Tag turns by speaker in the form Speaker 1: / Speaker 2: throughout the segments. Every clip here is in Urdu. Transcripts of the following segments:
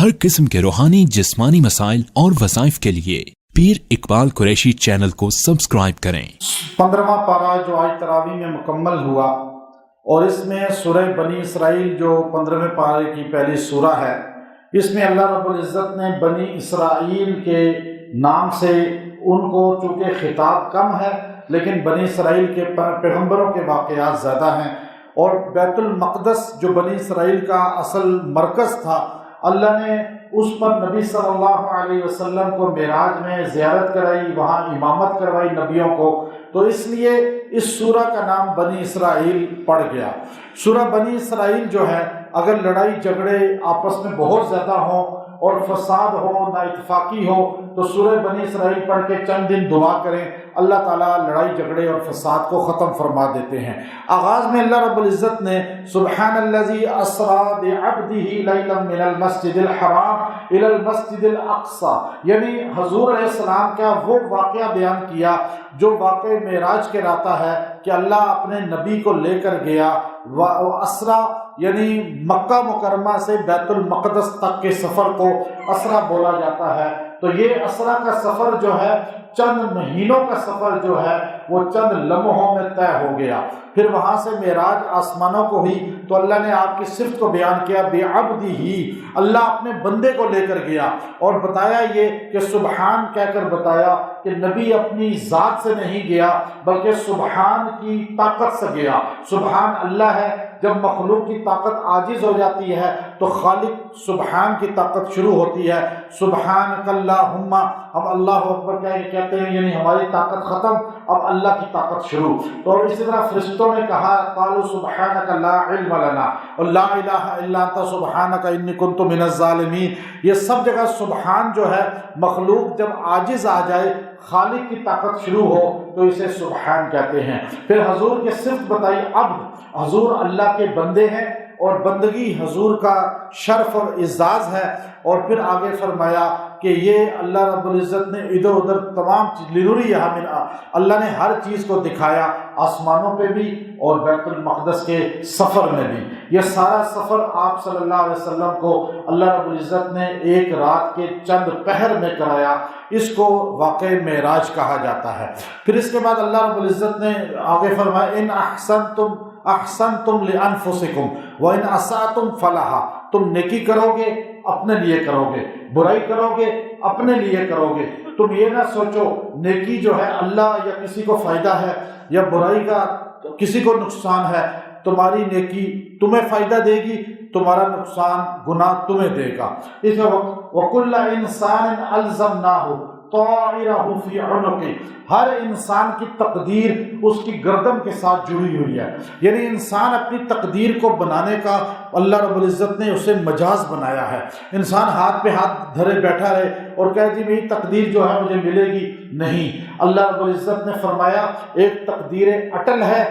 Speaker 1: ہر قسم کے روحانی جسمانی مسائل اور وظائف کے لیے پیر اقبال قریشی چینل کو سبسکرائب کریں۔
Speaker 2: 15واں پارہ جو آج تراویح میں مکمل ہوا، اور اس میں سورہ بنی اسرائیل جو 15ویں پارے کی پہلی سورہ ہے، اس میں اللہ رب العزت نے بنی اسرائیل کے نام سے ان کو، چونکہ خطاب کم ہے لیکن بنی اسرائیل کے پیغمبروں کے واقعات زیادہ ہیں، اور بیت المقدس جو بنی اسرائیل کا اصل مرکز تھا، اللہ نے اس پر نبی صلی اللہ علیہ وسلم کو معراج میں زیارت کرائی، وہاں امامت کروائی نبیوں کو، تو اس لیے اس سورہ کا نام بنی اسرائیل پڑ گیا۔ سورہ بنی اسرائیل جو ہے، اگر لڑائی جھگڑے آپس میں بہت زیادہ ہوں اور فساد ہو، نا اتفاقی ہو، تو سورہ بنی اسرائیل پڑھ کے چند دن دعا کریں، اللہ تعالیٰ لڑائی جھگڑے اور فساد کو ختم فرما دیتے ہیں۔ آغاز میں اللہ رب العزت نے سبحان الذی اسریٰ بعبدہ لیلا من المسجد الحرام الی المسجد الاقصی، یعنی حضور علیہ السلام کا وہ واقعہ بیان کیا جو واقعہ معراج کے راتا ہے کہ اللہ اپنے نبی کو لے کر گیا، اسریٰ یعنی مکہ مکرمہ سے بیت المقدس تک کے سفر کو اسریٰ بولا جاتا ہے۔ تو یہ اسریٰ کا سفر جو ہے، چند مہینوں کا سفر جو ہے، وہ چند لمحوں میں طے ہو گیا۔ پھر وہاں سے معراج آسمانوں کو ہوئی، تو اللہ نے آپ کی صفت کو بیان کیا، بعبدہ، اللہ اپنے بندے کو لے کر گیا، اور بتایا یہ کہ سبحان کہہ کر بتایا کہ نبی اپنی ذات سے نہیں گیا بلکہ سبحان کی طاقت سے گیا۔ سبحان اللہ ہے، جب مخلوق کی طاقت عاجز ہو جاتی ہے تو خالق سبحان کی طاقت شروع ہوتی ہے۔ سبحانک اللہم، ہم اللہ اکبر کہتے ہیں، یعنی ہماری طاقت ختم، اب اللہ کی طاقت شروع۔ تو اسی طرح فرشتوں نے کہا، قالوا سبحانک لا علم لنا اور لا الہ الا انت سبحانک انی کنت من الظالمین۔ یہ سب جگہ سبحان جو ہے، مخلوق جب عاجز آ جائے، خالق کی طاقت شروع ہو تو اسے سبحان کہتے ہیں۔ پھر حضور کی صفت بتائی، عبد، حضور اللہ کے بندے ہیں اور بندگی حضور کا شرف اور اعزاز ہے۔ اور پھر آگے فرمایا کہ یہ اللہ رب العزت نے ادھر ادھر تمام چیز لنریہ من، اللہ نے ہر چیز کو دکھایا، آسمانوں پہ بھی اور بیت المقدس کے سفر میں بھی۔ یہ سارا سفر آپ صلی اللہ علیہ وسلم کو اللہ رب العزت نے ایک رات کے چند پہر میں کرایا، اس کو واقع معراج کہا جاتا ہے۔ پھر اس کے بعد اللہ رب العزت نے آگے فرمایا، ان احسنتم لانفسکم وان اسأتم فلہا، تم نیکی کرو گے اپنے لیے کرو گے، برائی کرو گے اپنے لیے کرو گے۔ تم یہ نہ سوچو نیکی جو ہے اللہ یا کسی کو فائدہ ہے یا برائی کا کسی کو نقصان ہے، تمہاری نیکی تمہیں فائدہ دے گی، تمہارا نقصان گناہ تمہیں دے گا۔ اس وقت وَكُلَّ إِنسَانٍ أَلْزَمْنَاهُ طَائِرَهُ فِي عُنُقِهِ، ہر انسان کی تقدیر اس کی گردن کے ساتھ جڑی ہوئی ہے، یعنی انسان اپنی تقدیر کو بنانے کا اللہ رب العزت نے اسے مجاز بنایا ہے۔ انسان ہاتھ پہ ہاتھ دھرے بیٹھا رہے اور کہے جی میری تقدیر جو ہے مجھے ملے گی، نہیں۔ اللہ رب العزت نے فرمایا ایک تقدیر اٹل ہے،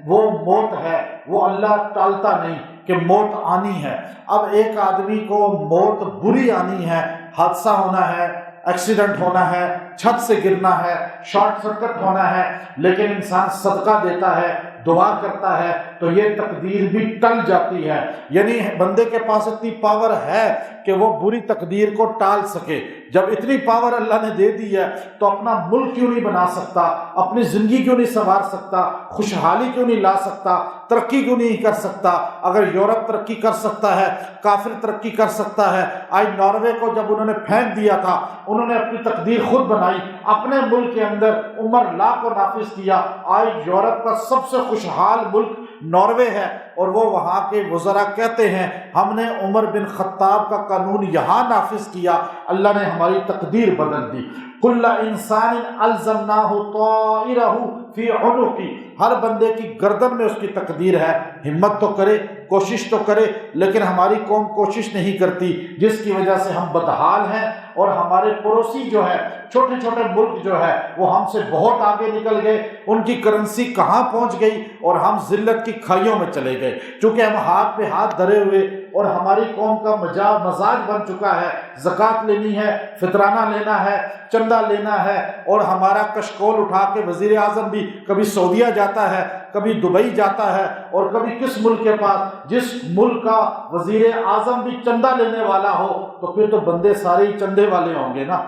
Speaker 2: وہ موت ہے، وہ اللہ ٹالتا نہیں کہ موت آنی ہے۔ اب ایک آدمی کو موت بری آنی ہے، حادثہ ہونا ہے، ایکسیڈنٹ ہونا ہے، چھت سے گرنا ہے، شارٹ سرکٹ ہونا ہے، لیکن انسان صدقہ دیتا ہے، دعا کرتا ہے تو یہ تقدیر بھی ٹل جاتی ہے۔ یعنی بندے کے پاس اتنی پاور ہے کہ وہ بری تقدیر کو ٹال سکے۔ جب اتنی پاور اللہ نے دے دی ہے تو اپنا ملک کیوں نہیں بنا سکتا، اپنی زندگی کیوں نہیں سنوار سکتا، خوشحالی کیوں نہیں لا سکتا، ترقی کیوں نہیں کر سکتا؟ اگر یورپ ترقی کر سکتا ہے، کافر ترقی کر سکتا ہے۔ آج ناروے کو جب انہوں نے پھینک دیا تھا، انہوں نے اپنی تقدیر خود بنائی، اپنے ملک کے اندر عمر لا کو نافذ کیا۔ آج یورپ کا سب سے خوشحال ملک ناروے ہے، اور وہ وہاں کے وزراء کہتے ہیں ہم نے عمر بن خطاب کا قانون یہاں نافذ کیا، اللہ نے ہماری تقدیر بدل دی۔ کل انسان الزمناہ طائرہ فی عنقہ، ہر بندے کی گردن میں اس کی تقدیر ہے۔ ہمت تو کرے، کوشش تو کرے، لیکن ہماری قوم کوشش نہیں کرتی، جس کی وجہ سے ہم بدحال ہیں، اور ہمارے پڑوسی جو ہے، چھوٹے چھوٹے ملک جو ہے، وہ ہم سے بہت آگے نکل گئے، ان کی کرنسی کہاں پہنچ گئی اور ہم ذلت کی کھائیوں میں چلے گئے، چونکہ ہم ہاتھ پہ ہاتھ دھرے ہوئے، اور ہماری قوم کا مزاج بن چکا ہے زکوٰۃ لینی ہے، فطرانہ لینا ہے، چندہ لینا ہے، اور ہمارا کشکول اٹھا کے وزیر اعظم بھی کبھی سعودیہ جاتا ہے، کبھی دبئی جاتا ہے اور کبھی کس ملک کے پاس، جس ملک کا وزیر اعظم بھی چندہ لینے والا ہو تو پھر تو بندے سارے ہی چندے والے ہوں گے نا،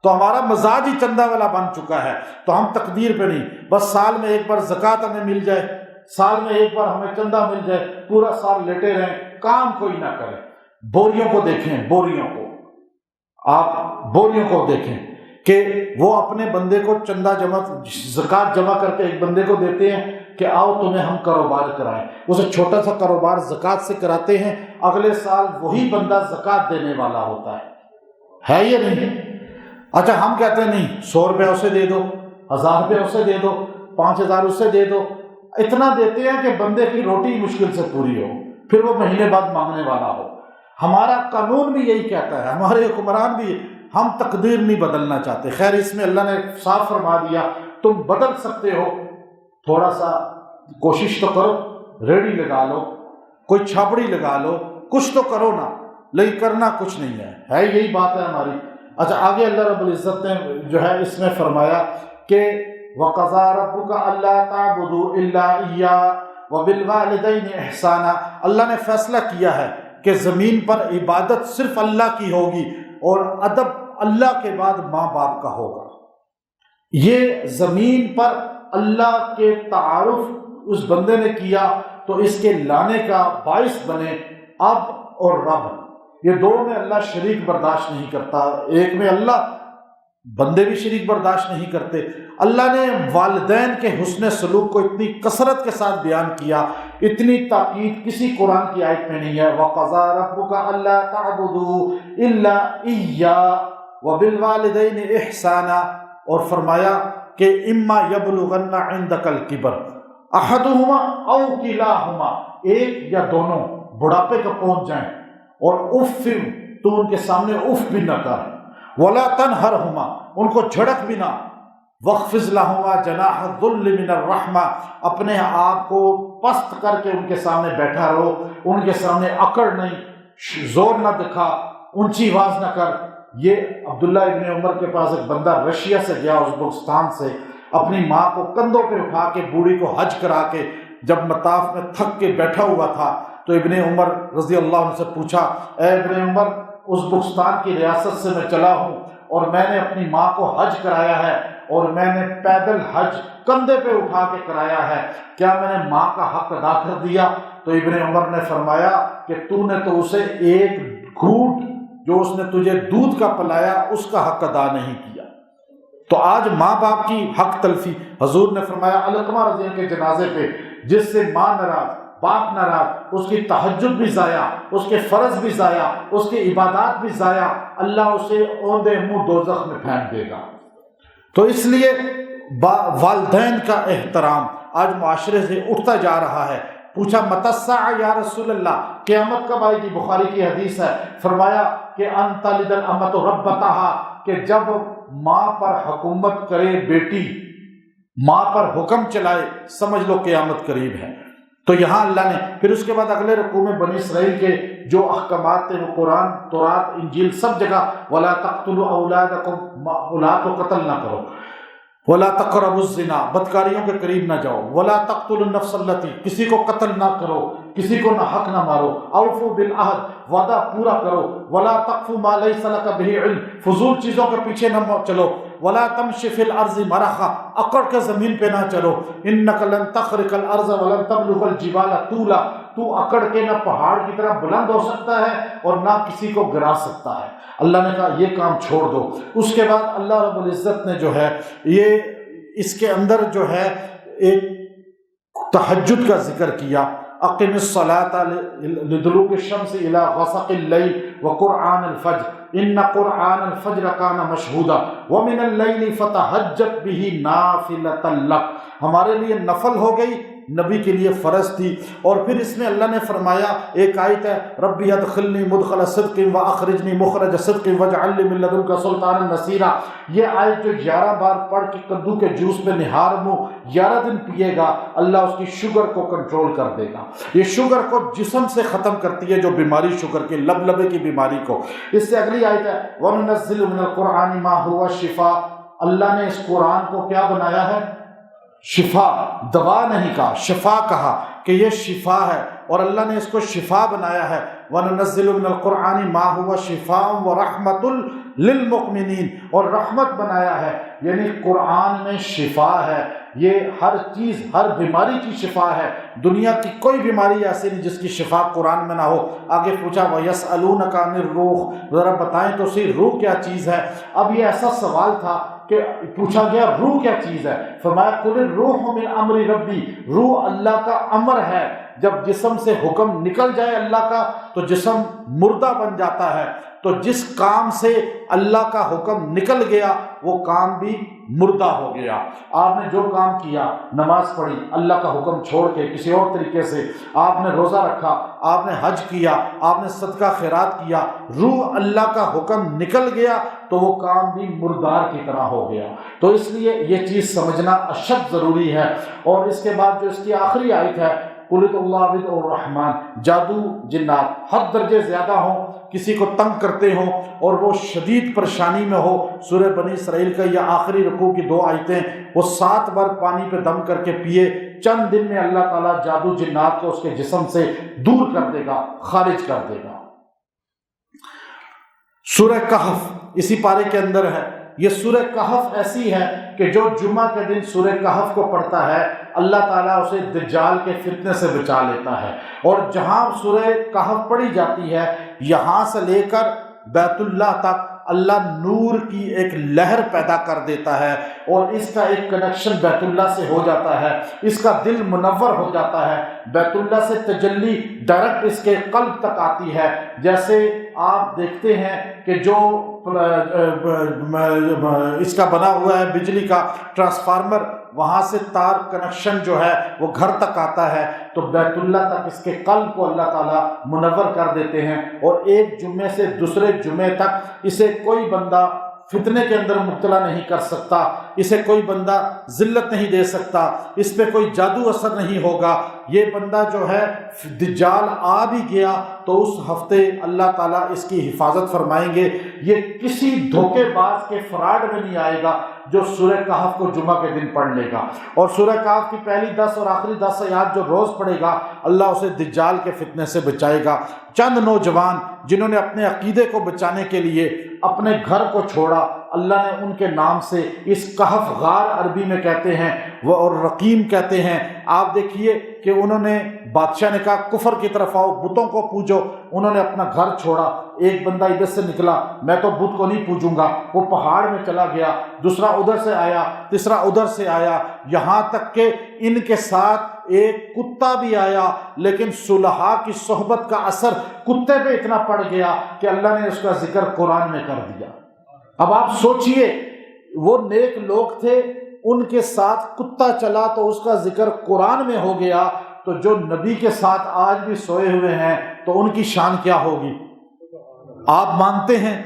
Speaker 2: تو ہمارا مزاج ہی چندہ والا بن چکا ہے۔ تو ہم تقدیر پہ نہیں، بس سال میں ایک بار زکوٰۃ ہمیں مل جائے، سال میں ایک بار ہمیں چندہ مل جائے، پورا سال لیٹے رہیں، کام کوئی نہ کرے۔ بوریوں کو دیکھیں، بوریوں کو، آپ بوریوں کو دیکھیں کہ وہ اپنے بندے کو چندہ جمع، زکوٰۃ جمع کر کے ایک بندے کو دیتے ہیں کہ آؤ تمہیں ہم کاروبار کرائیں، اسے چھوٹا سا کاروبار زکوٰۃ سے کراتے ہیں، اگلے سال وہی بندہ زکوٰۃ دینے والا ہوتا ہے یا نہیں؟ اچھا ہم کہتے ہیں نہیں، 100 روپے اسے دے دو، 1000 روپے اسے دے دو، 5000 اسے دے دو، اتنا دیتے ہیں کہ بندے کی روٹی مشکل سے پوری ہو، پھر وہ مہینے بعد مانگنے والا ہو۔ ہمارا قانون بھی یہی کہتا ہے، ہمارے حکمران بھی، ہم تقدیر نہیں بدلنا چاہتے۔ خیر اس میں اللہ نے صاف فرما دیا تم بدل سکتے ہو، تھوڑا سا کوشش تو کرو، ریڑھی لگا لو، کوئی چھاپڑی لگا لو، کچھ تو کرو نا، لیکن کرنا کچھ نہیں ہے یہی بات ہے ہماری۔ اچھا آگے اللہ رب العزت نے جو ہے اس میں فرمایا کہ وَقَضَىٰ رَبُّكَ أَلَّا تَعْبُدُوا إِلَّا إِيَّاهُ وَبِالْوَالِدَيْنِ إِحْسَانًا، اللہ نے فیصلہ کیا ہے کہ زمین پر عبادت صرف اللہ کی ہوگی اور ادب اللہ کے بعد ماں باپ کا ہوگا۔ یہ زمین پر اللہ کے تعارف اس بندے نے کیا تو اس کے لانے کا باعث بنے اب اور رب، یہ دو میں اللہ شریک برداشت نہیں کرتا، ایک میں اللہ، بندے بھی شریک برداشت نہیں کرتے۔ اللہ نے والدین کے حسن سلوک کو اتنی کثرت کے ساتھ بیان کیا، اتنی تاکید کسی قرآن کی آیت میں نہیں ہے۔ وَقَضَىٰ رَبُّكَ أَلَّا تَعْبُدُوا إِلَّا إِيَّاهُ وَبِالْوَالِدَيْنِ إِحْسَانًا، اور فرمایا کہ اما یبلغن عندک الکبر احدہما او کلاہما، ایک یا دونوں بڑھاپے کا پہنچ جائیں اور اف تو ان کے سامنے اف بھی نہ کر، ولا تنہرہما، ان کو جھڑک بھی نہ، واخفض لہما جناح الذل من الرحمہ، اپنے آپ کو پست کر کے ان کے سامنے بیٹھا رہو، ان کے سامنے اکڑ نہیں، زور نہ دکھا، اونچی آواز نہ کر۔ یہ عبداللہ ابن عمر کے پاس ایک بندہ رشیا سے گیا، ازبکستان سے، اپنی ماں کو کندھوں پہ اٹھا کے بوڑھی کو حج کرا کے جب مطاف میں تھک کے بیٹھا ہوا تھا تو ابن عمر رضی اللہ عنہ سے پوچھا، اے ابن عمر، ازبکستان کی ریاست سے میں چلا ہوں اور میں نے اپنی ماں کو حج کرایا ہے اور میں نے پیدل حج کندھے پہ اٹھا کے کرایا ہے، کیا میں نے ماں کا حق ادا کر دیا؟ تو ابن عمر نے فرمایا کہ تو نے تو اسے ایک گھونٹ جو اس نے تجھے دودھ کا پلایا اس کا حق ادا نہیں کیا۔ تو آج ماں باپ کی حق تلفی، حضور نے فرمایا علقمہ رضی اللہ کے جنازے پہ جس سے ماں ناراض، باپ ناراض، اس کی تہجد بھی ضائع، اس کے فرض بھی ضائع، اس کی عبادات بھی ضائع، اللہ اسے اوندے منہ دوزخ میں پھینک دے گا۔ تو اس لیے والدین کا احترام آج معاشرے سے اٹھتا جا رہا ہے۔ پوچھا متی الساعہ یا رسول اللہ، قیامت کب آئے گی؟ بخاری کی حدیث ہے، فرمایا کہ ان تلد الامۃ ربتہا، کہ جب ماں پر حکومت کرے بیٹی، ماں پر حکم چلائے، سمجھ لو قیامت قریب ہے۔ تو یہاں اللہ نے پھر اس کے بعد اگلے رکوع میں بنی اسرائیل کے جو احکامات تھے وہ قرآن، تورات، انجیل سب جگہ ولا تقتلوا اولادکم، اولاد کو قتل نہ کرو، ولا تقربوا الزنا، بدکاریوں کے قریب نہ جاؤ، ولا تقتلوا النفس التي، کسی کو قتل نہ کرو، کسی کو نہ حق نہ مارو، اوفوا بالعہد، وعدہ پورا کرو، ولا تقف ما ليس لك به علم، فضول چیزوں کے پیچھے نہ چلو، ولا تمشي في الارض مرحا، اکڑ کے زمین پہ نہ چلو، انك لن تخرق الارض ولن تبلغ الجبال طولا، تو اکڑ کے نہ پہاڑ کی طرح بلند ہو سکتا ہے اور نہ کسی کو گرا سکتا ہے۔ اللہ نے کہا یہ کام چھوڑ دو۔ اس کے بعد اللہ رب العزت نے جو ہے یہ اس کے اندر جو ہے ایک تہجد کا ذکر کیا، اقم الصلاة لدلوک الشمس الى غسق اللیل وقرآن الفجر ان قرآن الفجر کان مشہودا ومن اللیل فتہجد بہ نافلۃ لک، ہمارے لیے نفل ہو گئی، نبی کے لیے فرض تھی۔ اور پھر اس میں اللہ نے فرمایا، ایک آیت ہے ربی ادخلنی مدخل صدق واخرجنی مخرج صدق واجعل لی من لدنک سلطانا نصیرا، یہ آیت جو 11 بار پڑھ کے کدو کے جوس میں نہار منہ 11 دن پیے گا، اللہ اس کی شوگر کو کنٹرول کر دے گا۔ یہ شوگر کو جسم سے ختم کرتی ہے، جو بیماری شوگر کی، لبے کی بیماری کو۔ اس سے اگلی آیت ہے وَنُنَزِّلُ مِنَ الْقُرْآنِ مَا هُوَ شِفَاء، اللہ نے اس قرآن کو کیا بنایا ہے؟ شفا، دوا نہیں کہا، شفا کہا کہ یہ شفا ہے، اور اللہ نے اس کو شفا بنایا ہے۔ وَنُنَزِّلُ مِنَ الْقُرْآنِ مَا هُوَ شِفَاءٌ وَرَحْمَةٌ لِّلْمُؤْمِنِينَ، اور رحمت بنایا ہے، یعنی قرآن میں شفا ہے، یہ ہر چیز، ہر بیماری کی شفا ہے، دنیا کی کوئی بیماری ایسی نہیں جس کی شفا قرآن میں نہ ہو۔ آگے پوچھا وَيَسْأَلُونَكَ عَنِ الرُّوحِ، ذرا بتائیں تو صحیح روح کیا چیز ہے؟ اب یہ ایسا سوال تھا کہ پوچھا گیا روح کیا چیز ہے، فرمایا قُلِ الرُّوحُ مِنْ أَمْرِ رَبِّي، روح اللہ کا امر ہے۔ جب جسم سے حکم نکل جائے اللہ کا تو جسم مردہ بن جاتا ہے، تو جس کام سے اللہ کا حکم نکل گیا وہ کام بھی مردہ ہو گیا۔ آپ نے جو کام کیا، نماز پڑھی اللہ کا حکم چھوڑ کے کسی اور طریقے سے، آپ نے روزہ رکھا، آپ نے حج کیا، آپ نے صدقہ خیرات کیا، روح اللہ کا حکم نکل گیا تو وہ کام بھی مردار کی طرح ہو گیا۔ تو اس لیے یہ چیز سمجھنا اشد ضروری ہے۔ اور اس کے بعد جو اس کی آخری آیت ہے قُلِ اللَّهُ وَدْعُوا الرَّحْمَٰنَ، جادو جنات حد درجے زیادہ ہوں، کسی کو تنگ کرتے ہوں اور وہ شدید پریشانی میں ہو، سورہ بنی اسرائیل کا یہ آخری رکوع کی 2 آیتیں، وہ 7 بار پانی پہ دم کر کے پیے، چند دن میں اللہ تعالیٰ جادو جنات کو اس کے جسم سے دور کر دے گا، خارج کر دے گا۔ سورہ کہف اسی پارے کے اندر ہے۔ یہ سورہ کہف ایسی ہے کہ جو جمعہ کے دن سورہ کہف کو پڑھتا ہے اللہ تعالیٰ اسے دجال کے فتنے سے بچا لیتا ہے۔ اور جہاں سورہ کہف پڑھی جاتی ہے یہاں سے لے کر بیت اللہ تک اللہ نور کی ایک لہر پیدا کر دیتا ہے، اور اس کا ایک کنیکشن بیت اللہ سے ہو جاتا ہے، اس کا دل منور ہو جاتا ہے، بیت اللہ سے تجلی ڈائریکٹ اس کے قلب تک آتی ہے۔ جیسے آپ دیکھتے ہیں کہ جو اس کا بنا ہوا ہے بجلی کا ٹرانسفارمر، وہاں سے تار کنیکشن جو ہے وہ گھر تک آتا ہے، تو بیت اللہ تک اس کے قلب کو اللہ تعالیٰ منور کر دیتے ہیں، اور ایک جمعے سے دوسرے جمعے تک اسے کوئی بندہ فتنے کے اندر مبتلا نہیں کر سکتا، اسے کوئی بندہ ذلت نہیں دے سکتا، اس پہ کوئی جادو اثر نہیں ہوگا۔ یہ بندہ جو ہے دجال آ بھی گیا تو اس ہفتے اللہ تعالیٰ اس کی حفاظت فرمائیں گے، یہ کسی دھوکے باز کے فراڈ میں نہیں آئے گا جو سورہ کہف کو جمعہ کے دن پڑھ لے گا۔ اور سورہ کہف کی پہلی 10 اور آخری 10 آیات جو روز پڑھے گا اللہ اسے دجال کے فتنے سے بچائے گا۔ چند نوجوان جنہوں نے اپنے عقیدے کو بچانے کے لیے اپنے گھر کو چھوڑا، اللہ نے ان کے نام سے اس کہف غار عربی میں کہتے ہیں وہ، اور رقیم کہتے ہیں۔ آپ دیکھیے کہ انہوں نے، بادشاہ نے کہا کفر کی طرف آؤ، بتوں کو پوجو، انہوں نے اپنا گھر چھوڑا۔ ایک بندہ ادھر سے نکلا، میں تو بت کو نہیں پوجوں گا، وہ پہاڑ میں چلا گیا، دوسرا ادھر سے آیا، تیسرا ادھر سے آیا، یہاں تک کہ ان کے ساتھ ایک کتا بھی آیا، لیکن صلحاء کی صحبت کا اثر کتے پہ اتنا پڑ گیا کہ اللہ نے اس کا ذکر قرآن میں کر دیا۔ اب آپ سوچئے وہ نیک لوگ تھے، ان کے ساتھ کتا چلا تو اس کا ذکر قرآن میں ہو گیا، تو جو نبی کے ساتھ آج بھی سوئے ہوئے ہیں تو ان کی شان کیا ہوگی؟ آپ مانتے ہیں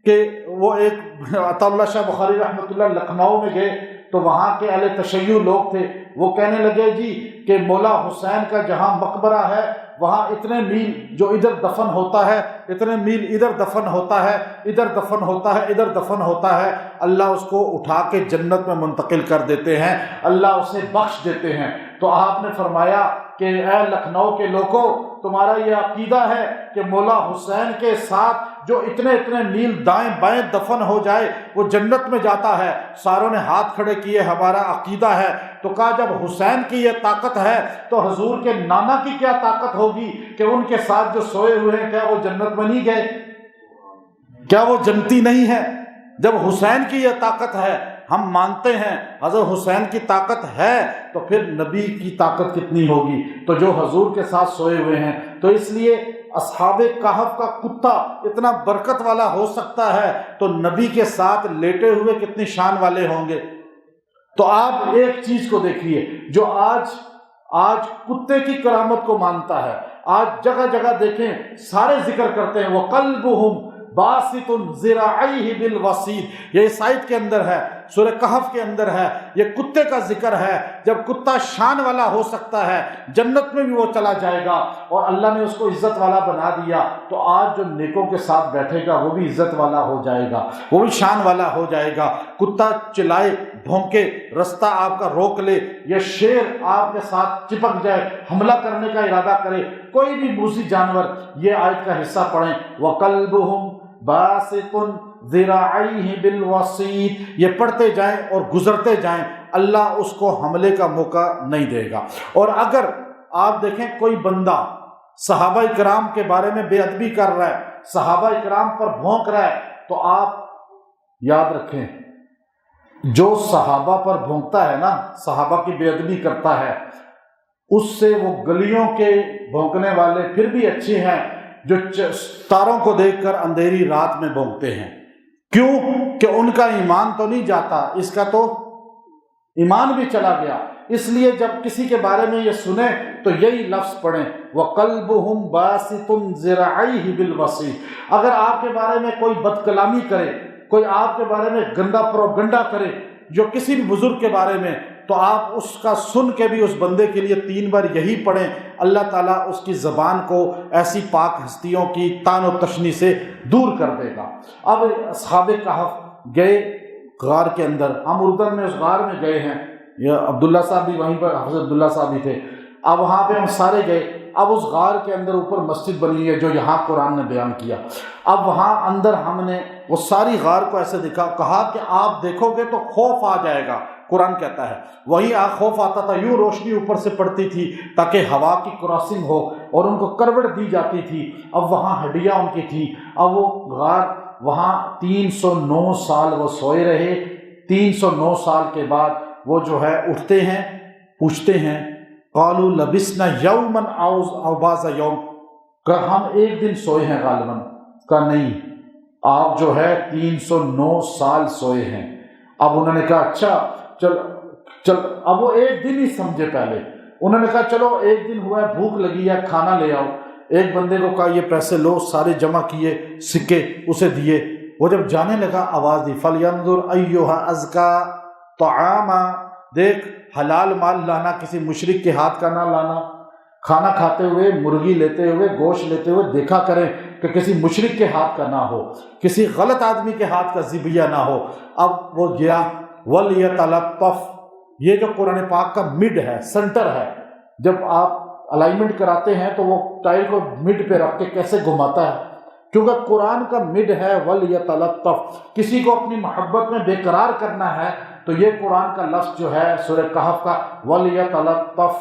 Speaker 2: کہ وہ ایک عطا اللہ شاہ بخاری رحمۃ اللہ لکھنؤ میں گئے تو وہاں کے اہل تشیع لوگ تھے، وہ کہنے لگے جی کہ مولا حسین کا جہاں مقبرہ ہے وہاں اتنے میل جو ادھر دفن ہوتا ہے، اتنے میل ادھر دفن ہوتا ہے، ادھر دفن ہوتا ہے، ادھر دفن ہوتا ہے، اللہ اس کو اٹھا کے جنت میں منتقل کر دیتے ہیں، اللہ اسے بخش دیتے ہیں۔ تو آپ نے فرمایا کہ اے لکھنؤ کے لوگوں، تمہارا یہ عقیدہ ہے کہ مولا حسین کے ساتھ جو اتنے اتنے میل دائیں بائیں دفن ہو جائے وہ جنت میں جاتا ہے؟ ساروں نے ہاتھ کھڑے کیے، ہمارا عقیدہ ہے۔ تو کہا جب حسین کی یہ طاقت ہے تو حضور کے نانا کی کیا طاقت ہوگی کہ ان کے ساتھ جو سوئے ہوئے ہیں کیا وہ جنت میں نہیں گئے؟ کیا وہ جنتی نہیں ہے؟ جب حسین کی یہ طاقت ہے، ہم مانتے ہیں حضرت حسین کی طاقت ہے، تو پھر نبی کی طاقت کتنی ہوگی؟ تو جو حضور کے ساتھ سوئے ہوئے ہیں، تو اس لیے اصحاب کہف کا کتا اتنا برکت والا ہو سکتا ہے تو نبی کے ساتھ لیٹے ہوئے کتنی شان والے ہوں گے۔ تو آپ ایک چیز کو دیکھیے، جو آج کتے کی کرامت کو مانتا ہے، آج جگہ جگہ دیکھیں سارے ذکر کرتے ہیں وَقَلْبُهُمْ باسط ذراعیہ بالوسیط، یہ اس آیت کے اندر ہے سورہ کہف کے اندر ہے، یہ کتے کا ذکر ہے۔ جب کتا شان والا ہو سکتا ہے جنت میں بھی وہ چلا جائے گا، اور اللہ نے اس کو عزت والا بنا دیا، تو آج جو نیکوں کے ساتھ بیٹھے گا وہ بھی عزت والا ہو جائے گا، وہ بھی شان والا ہو جائے گا۔ کتا چلائے، بھونکے، رستہ آپ کا روک لے، یا شیر آپ کے ساتھ چپک جائے، حملہ کرنے کا ارادہ کرے، کوئی بھی موذی جانور، یہ آیت کا حصہ پڑھیں۔ وَقَلْبُهُمْ باسط ذراعیہ بالوسیط، یہ پڑھتے جائیں اور گزرتے جائیں، اللہ اس کو حملے کا موقع نہیں دے گا۔ اور اگر آپ دیکھیں کوئی بندہ صحابہ کرام کے بارے میں بے ادبی کر رہا ہے، صحابہ کرام پر بھونک رہا ہے، تو آپ یاد رکھیں جو صحابہ پر بھونکتا ہے نا، صحابہ کی بے ادبی کرتا ہے، اس سے وہ گلیوں کے بھونکنے والے پھر بھی اچھے ہیں جو تاروں کو دیکھ کر اندھیری رات میں بھونکتے ہیں۔ کیوں کہ ان کا ایمان تو نہیں جاتا، اس کا تو ایمان بھی چلا گیا۔ اس لیے جب کسی کے بارے میں یہ سنیں تو یہی لفظ پڑھیں، وَقَلْبُهُمْ بَاسِطٌ ذِرَاعِيهِ بِالْوَسِيطِ۔ اگر آپ کے بارے میں کوئی بد کلامی کرے، کوئی آپ کے بارے میں گندا پروگنڈا کرے جو کسی بھی بزرگ کے بارے میں، تو آپ اس کا سن کے بھی اس بندے کے لیے 3 بار یہی پڑھیں، اللہ تعالیٰ اس کی زبان کو ایسی پاک ہستیوں کی طعن و تشنی سے دور کر دے گا۔ اب اصحاب کہف گئے غار کے اندر، ہم اردن میں اس غار میں گئے ہیں، یہ عبداللہ صاحب بھی وہیں پر، حضرت عبداللہ صاحب بھی تھے، اب وہاں پہ ہم سارے گئے۔ اب اس غار کے اندر اوپر مسجد بنی ہے جو یہاں قرآن نے بیان کیا۔ اب وہاں اندر ہم نے وہ ساری غار کو ایسے دکھا، کہا کہ آپ دیکھو گے تو خوف آ جائے گا، قرآن کہتا ہے وہی خوف آتا تھا، یوں روشنی اوپر سے پڑتی تھی تاکہ ہوا کی کراسنگ ہو اور ان کو کروٹ دی جاتی تھی۔ اب وہاں ہڈیاں ان کی تھی۔ اب وہ غار وہاں 309 سال وہ سوئے رہے۔ 309 سال کے بعد وہ جو ہے اٹھتے ہیں، پوچھتے ہیں، قالوا لبسنا یوما او بعض یوم، کہ ہم ایک دن سوئے ہیں غالباً، کہ نہیں آپ جو ہے 309 سال سوئے ہیں۔ اب انہوں نے کہا اچھا چل اب وہ ایک دن ہی سمجھے پہلے، انہوں نے کہا چلو ایک دن ہوا ہے، بھوک لگی ہے، کھانا لے آؤ۔ ایک بندے کو کہا یہ پیسے لو، سارے جمع کیے سکے، اسے دیے۔ وہ جب جانے لگا آواز دی، فَلْيَنْظُرْ أَيُّهَا أَزْكَى طَعَامًا، دیکھ حلال مال لانا، کسی مشرک کے ہاتھ کا نہ لانا۔ کھانا کھاتے ہوئے، مرغی لیتے ہوئے، گوشت لیتے ہوئے دیکھا کریں کہ کسی مشرک کے ہاتھ کا نہ ہو، کسی غلط آدمی کے ہاتھ کا ذبیہ نہ ہو۔ اب وہ گیا، وَلْيَتَلَطَّفْ، یہ جو قرآن پاک کا مڈ ہے، سنٹر ہے، جب آپ الائنمنٹ کراتے ہیں تو وہ ٹائر کو مڈ پہ رکھ کے کیسے گھماتا ہے، کیونکہ قرآن کا مڈ ہے وَلْيَتَلَطَّفْ۔ کسی کو اپنی محبت میں بے قرار کرنا ہے تو یہ قرآن کا لفظ جو ہے سورہ کہف کا وَلْيَتَلَطَّفْ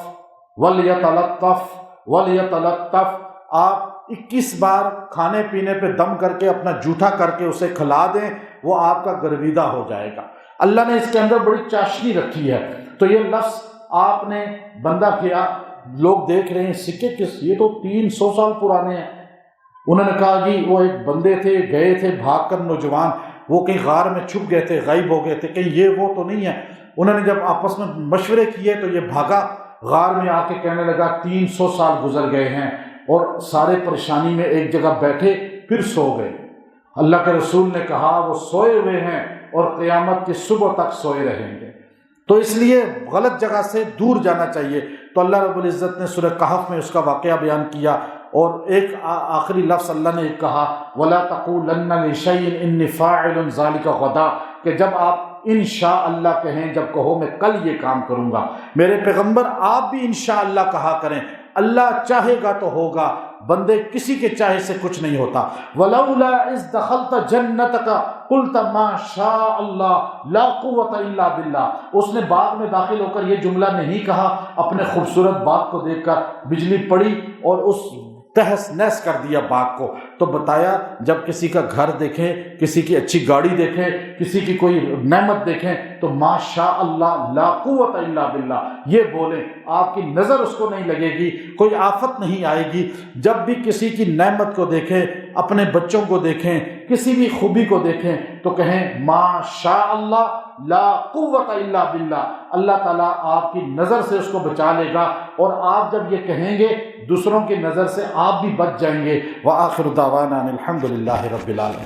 Speaker 2: وَلْيَتَلَطَّفْ وَلْيَتَلَطَّفْ، آپ 21 بار کھانے پینے پہ دم کر کے اپنا جھوٹا کر کے اسے کھلا دیں، وہ آپ کا گرویدہ ہو جائے گا۔ اللہ نے اس کے اندر بڑی چاشنی رکھی ہے۔ تو یہ لفظ آپ نے بندہ کیا، لوگ دیکھ رہے ہیں سکے کس، یہ تو 300 سال پرانے ہیں۔ انہوں نے کہا جی وہ ایک بندے تھے، گئے تھے بھاگ کر، نوجوان، وہ کہیں غار میں چھپ گئے تھے، غائب ہو گئے تھے، کہیں یہ وہ تو نہیں ہے۔ انہوں نے جب آپس میں مشورے کیے تو یہ بھاگا غار میں، آ کے کہنے لگا 300 سال گزر گئے ہیں، اور سارے پریشانی میں ایک جگہ بیٹھے پھر سو گئے۔ اللہ کے رسول نے کہا وہ سوئے ہوئے ہیں اور قیامت کی صبح تک سوئے رہیں گے۔ تو اس لیے غلط جگہ سے دور جانا چاہیے۔ تو اللہ رب العزت نے سورہ کہف میں اس کا واقعہ بیان کیا، اور ایک آخری لفظ اللہ نے کہا وَلَا تَقُولَنَّ لِشَيْءٍ إِنِّي فَاعِلٌ ذَلِكَ غَدًا، کہ جب آپ انشاءاللہ کہیں، جب کہو میں کل یہ کام کروں گا۔ میرے پیغمبر آپ بھی انشاءاللہ کہا کریں، اللہ چاہے گا تو ہوگا، بندے کسی کے چاہے سے کچھ نہیں ہوتا۔ وَلَوْلَا إِذْ دَخَلْتَ جَنَّتَكَ قُلْتَ مَا شَاءَ اللَّهُ لَا قُوَّةَ إِلَّا بِاللَّهِ، اس نے باغ میں داخل ہو کر یہ جملہ نہیں کہا، اپنے خوبصورت باغ کو دیکھ کر بجلی پڑی اور اس تہس نہس کر دیا باغ کو۔ تو بتایا جب کسی کا گھر دیکھیں، کسی کی اچھی گاڑی دیکھیں، کسی کی کوئی نعمت دیکھیں تو ما شاء اللہ لا قوت الا باللہ یہ بولیں، آپ کی نظر اس کو نہیں لگے گی، کوئی آفت نہیں آئے گی۔ جب بھی کسی کی نعمت کو دیکھیں، اپنے بچوں کو دیکھیں، کسی بھی خوبی کو دیکھیں تو کہیں ما شاء اللہ لا قوت الا باللہ، اللہ تعالیٰ آپ کی نظر سے اس کو بچا لے گا، اور آپ جب یہ کہیں گے دوسروں کی نظر سے آپ بھی بچ جائیں گے۔ وآخر دعوانا الحمد للہ رب العالمین۔